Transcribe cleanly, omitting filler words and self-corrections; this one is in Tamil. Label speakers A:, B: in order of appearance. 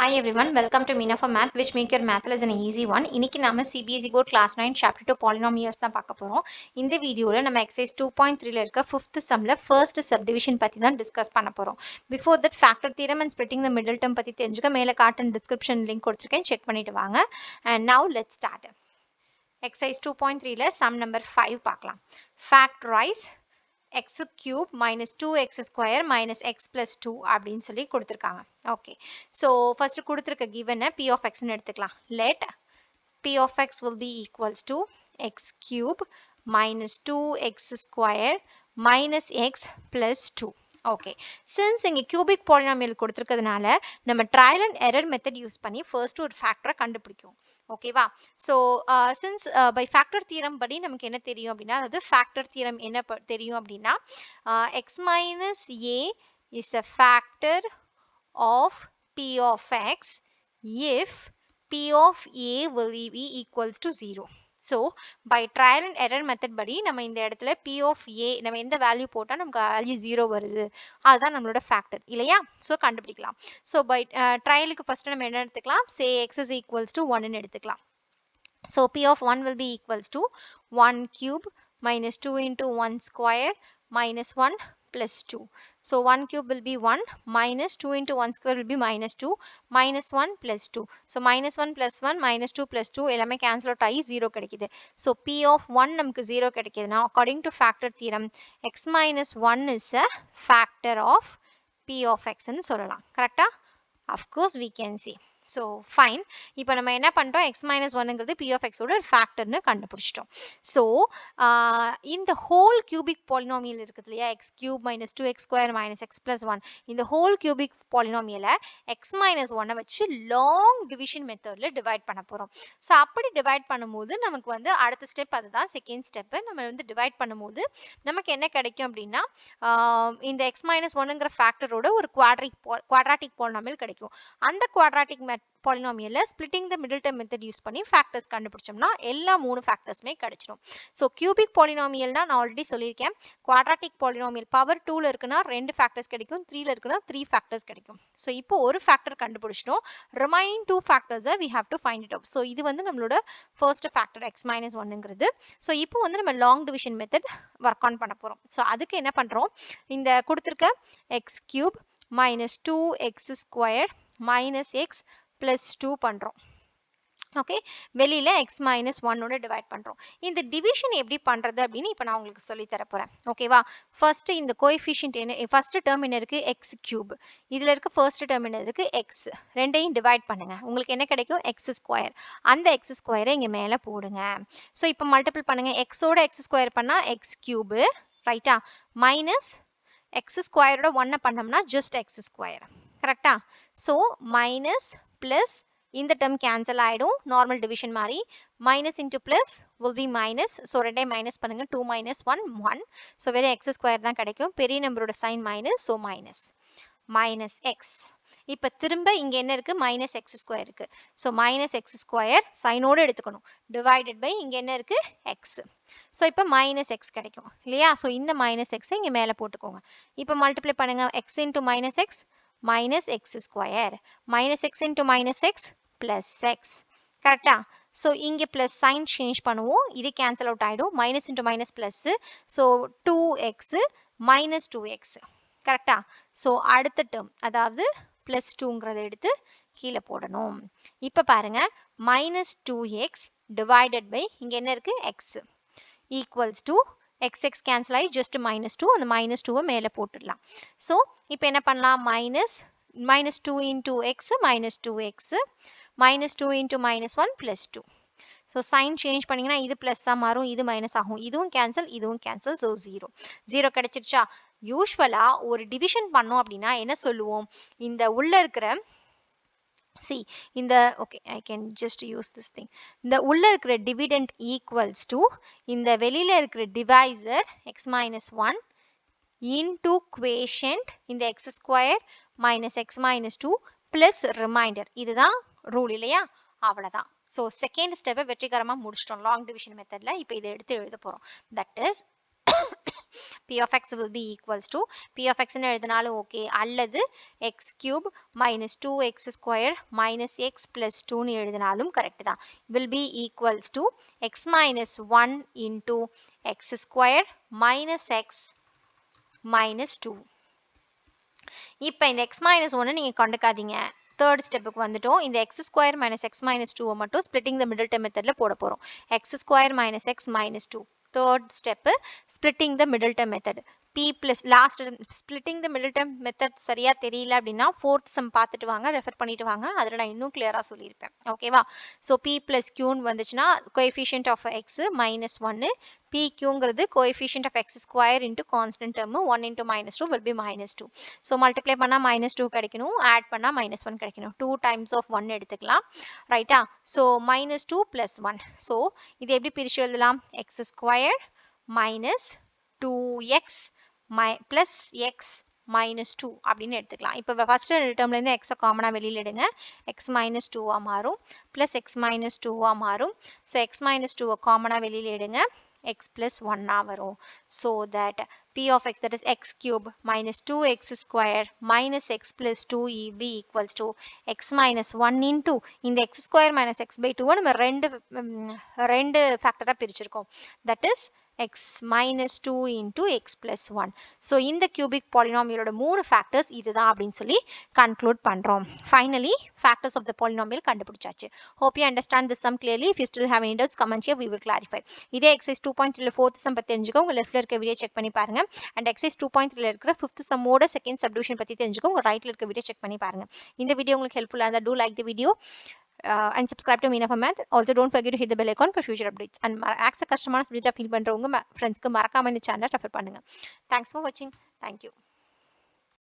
A: Hi everyone, welcome to Meena for Math, which make your math lesson an easy one. இன்னைக்கு நாம CBSE Board Class 9 Chapter 2 Polynomials தான் பார்க்க போறோம். இந்த வீடியோல நம்ம exercise 2.3ல இருக்க 5th sumல first subdivision பத்தி தான் discuss பண்ண போறோம். Before that, factor theorem and splitting the middle term பத்தி தெரிஞ்சுக்க மேல காட்டன் description link கொடுத்திருக்கேன், check பண்ணிட்டு வாங்க. And now let's start. Exercise 2.3ல sum number 5 பார்க்கலாம். Factorize x cube minus 2x square minus x plus 2 அப்படின்னு சொல்லி கொடுத்திருக்காங்க. Okay. So, first கொடுத்திருக்க given p of x ன்னு எடுத்துக்கலாம். Let p of x will be equals to x cube minus 2x square minus x plus 2. Okay. Since இங்க cubic polynomial கொடுத்திருக்கிறதுனால நம்ம trial and error method use பண்ணி first ஒரு factor கண்டுபிடிக்கும். ஓகேவா? So, since by factor theorem படி நமக்கு என்ன தெரியும் அப்படின்னா, அதாவது factor theorem என்ன தெரியும் அப்படின்னா, x minus a is a factor of p of x if p of a will be equals to 0. So, by trial and error method படி நம்ம இந்த இடத்துல p of a நம்ம எந்த வேல்யூ போட்டா நமக்கு வேல்யூ 0 வருது, அதுதான் நம்மளோட factor இல்லையா? So, கண்டுபிடிக்கலாம். So, by trialக்கு first நம்ம என்ன எடுத்துக்கலாம்? Say x is equals to 1 ன்னு எடுத்துக்கலாம். So, p of 1 will be equals to 1 cube minus 2 into 1 square minus 1 plus 2. So, 1 cube will be 1 minus 2 into 1 square will be minus 2 minus 1 plus 2. So, minus 1 plus 1 minus 2 plus 2 எல்லாமே cancel out ஆகி 0 கிடைக்குது. So, p of 1 நமக்கு 0 கிடைக்குதுனா according to factor theorem x minus 1 is a factor of p of x ன்னு சொல்லலாம். கரெக்டா? Of course we can see. So, fine. இப்போ நம்ம என்ன பண்ணிட்டோம்? x minus 1ங்கிறது p of x ஓட ஒரு factorன்னு கண்டுபிடிச்சிட்டோம். So, இந்த whole cubic polynomial இருக்குது இல்லையா? x cube minus 2x square minus x plus 1. இந்த whole cubic polynomial x minus 1 வச்சு long division methodல divide பண்ண போறோம். So, அப்படி divide பண்ணும்போது நமக்கு வந்து அடுத்த step அதுதான் second step. நம்ம வந்து divide பண்ணும்போது நமக்கு என்ன கிடைக்கும் அப்படின்னா, இந்த x minus 1ங்கிற factorோட ஒரு quadratic polynomial கிடைக்கும். அந்த quadratic polynomial splitting the middle term method use பண்ணி factors கண்டுபிடிச்சோம்னா எல்லா மூணு factorsமே கிடைச்சிடும். So, cubic polynomial நான் ஆல்ரெடி சொல்லியிருக்கேன். quadratic polynomial power 2ல இருக்குன்னா 2 factors கிடைக்கும், 3ல இருக்குன்னா 3 factors கிடைக்கும். So, இப்போ ஒரு factor கண்டுபிடிச்சிட்டோம். remaining 2 factors we have to find it out. So, இது வந்து நம்மளோட first factor x minus 1ங்கிறது. So, இப்போ வந்து நம்ம long division method work on பண்ண போறோம். So, அதுக்கு என்ன பண்றோம்? இந்த கொடுத்திருக்க x cube minus 2x square minus x plus 2 பண்றோம். ஓகே, வெளியில x minus 1 ஓட டிவைட் பண்றோம். இந்த டிவிஷன் எப்படி பண்றது அப்படின்னு இப்போ நான் உங்களுக்கு சொல்லி தர போறேன். ஓகேவா? ஃபர்ஸ்ட் இந்த கோஎஃபிஷியன்ட் என்ன, ஃபர்ஸ்ட் டேர்ம் என்ன இருக்கு? x cube. இதுல இருக்க ஃபர்ஸ்ட் டேர்ம் என்ன இருக்கு? x. ரெண்டையும் டிவைட் பண்ணுங்க. உங்களுக்கு என்ன கிடைக்கும்? x square. அந்த x ஸ்கொயரை இங்க மேல போடுங்க. சோ இப்போ மல்டிபிள் பண்ணுங்க. x ஓட x ஸ்கொயர் பண்ணா x கியூப், ரைட்டா? மைனஸ் x ஸ்கொயரோட 1 பண்ணோம்னா just x ஸ்கொயர். கரெக்டா? சோ மைனஸ் பிளஸ் இந்த term cancel ஆயிடும், நார்மல் டிவிஷன் மாதிரி. minus into plus will be minus. so ரெண்டையும் மைனஸ் பண்ணுங்க. 2 minus 1 1. so வெறும் x ஸ்கொயர் தான் கிடைக்கும். பெரிய நம்பரோட sign minus, so minus minus x. இப்போ திரும்ப இங்க என்ன இருக்கு? minus x ஸ்கொயர் இருக்கு. so minus x ஸ்கொயர் சைனோட எடுத்துக்கணும். divided by இங்க என்ன இருக்கு? x. so இப்போ minus x கிடைக்கும் இல்லையா? so இந்த minus x இங்க மேல போட்டுக்கோங்க. இப்போ மல்டிப்ளை பண்ணுங்க. x into minus x minus x square minus x into minus x plus x. கரெக்டா? so இங்க plus sign change பண்ணுவோம். இது cancel out ஆயிடும். minus into minus plus. so 2x minus 2x. கரெக்டா? so அடுத்த term அதாவது plus 2ங்கிறத எடுத்து கீழே போடணும். இப்ப பாருங்க, minus 2x divided by இங்க என்ன இருக்கு? x equals to x cancel ஆகி just minus 2. அந்த minus 2 மேல போட்டுடலாம். so இப்போ என்ன பண்ணலாம்? minus 2 into x minus 2x minus 2 into minus 1 plus 2. so sign change பண்ணீங்கன்னா இது plus மாறும், இது minus ஆகும். இதுவும் cancel, இதுவும் cancel. so 0 0 கிடைச்சிருச்சா? யூசுவலா ஒரு டிவிஷன் பண்ணோம் அப்படின்னா என்ன சொல்லுவோம்? இந்த உள்ள இருக்கிற see இந்த okay I can just use this thing. இந்த உள்ள இருக்கிற dividend equals to இந்த வெளியில இருக்கிற divisor x minus 1 into quotient இந்த x square minus x minus 2 plus remainder. இதுதான் ரூல் இல்லையா? அவ்வளவுதான். so செகண்ட் ஸ்டெப்பை வெற்றிகரமா முடிச்சிட்டோம் லாங் டிவிஷன் மெத்தட்ல. இப்போ இதை எடுத்து எழுத போறோம். that is P of x will be equals to P of x ன்னு எழுதினாலும் ஓகே அல்லது x cube minus 2x square minus x plus 2 ன்னு எழுதினாலும் கரெக்ட் தான். will be equals to x minus 1 into x square minus x minus 2. இப்போ இந்த x minus 1 நீங்க கண்டுக்காதீங்க. தேர்ட் ஸ்டெப்புக்கு வந்துட்டோம். இந்த x square minus x minus 2 மட்டும் splitting the middle term மெத்தட்ல போட போறோம். x square minus x minus 2. Third step splitting the middle term method. p plus last splitting the middle term method சரியா தெரியல அப்படின்னா fourth sum பார்த்துட்டு வாங்க, ரெஃபர் பண்ணிட்டு வாங்க. அதில் நான் இன்னும் கிளியரா சொல்லியிருப்பேன். ஓகேவா? ஸோ p plus q வந்துச்சுன்னா coefficient of x minus 1, pqங்கிறது coefficient of x square into constant term 1 into minus 2 will be minus 2. So multiply பண்ணால் minus 2 கிடைக்கணும், ஆட் பண்ணால் minus 1 கிடைக்கணும். 2 times of 1 எடுத்துக்கலாம். ரைட்டா? So minus 2 plus 1. ஸோ இது எப்படி பிரிச்சு எழுதலாம்? x square minus 2x plus x minus 2 அப்படின்னு எடுத்துக்கலாம். இப்போ ஃபர்ஸ்ட் டேர்ம்லேருந்து எக்ஸை காமனாக வெளியில் எடுங்க. x minus 2 மாறும் plus x minus 2 மாறும். ஸோ x minus 2 காமனாக வெளியில் எடுங்க, x plus 1 வரும். So that p of x, that is x cube minus 2x square minus x plus 2 will be equals to x minus 1 into இந்த x square minus x by 2 நம்ம ரெண்டு ஃபேக்டராக பிரிச்சிருக்கோம். That is x minus 2 into x plus 1. So இந்த cubic polynomial மூணு factors இதுதான் அப்படின்னு சொல்லி conclude பண்றோம். Finally, factors of the polynomial கண்டுபிடிச்சாச்சு. Hope you understand this sum clearly. If you still have any doubts, comment here, we will clarify. இதே exercise 2.3 fourth sum பத்தி தெரிஞ்சுக்கோ, உங்க leftல இருக்க வீடியோ செக் பண்ணி பாருங்க. And exercise 2.3 இருக்கிற fifth sum ஓட second subdivision பத்தி தெரிஞ்சுக்கோ, உங்க rightல இருக்க வீடியோ செக் பண்ணி பாருங்க. இந்த வீடியோ உங்களுக்கு helpful இருந்தா do like the video. And subscribe to Meena for Math. Also, don't forget to hit the bell icon for future updates. And access customers, feel பண்றவங்க friends க்கு மறக்காம இந்த சேனலை ரெஃபர் பண்ணுங்க. Thanks for watching. Thank you.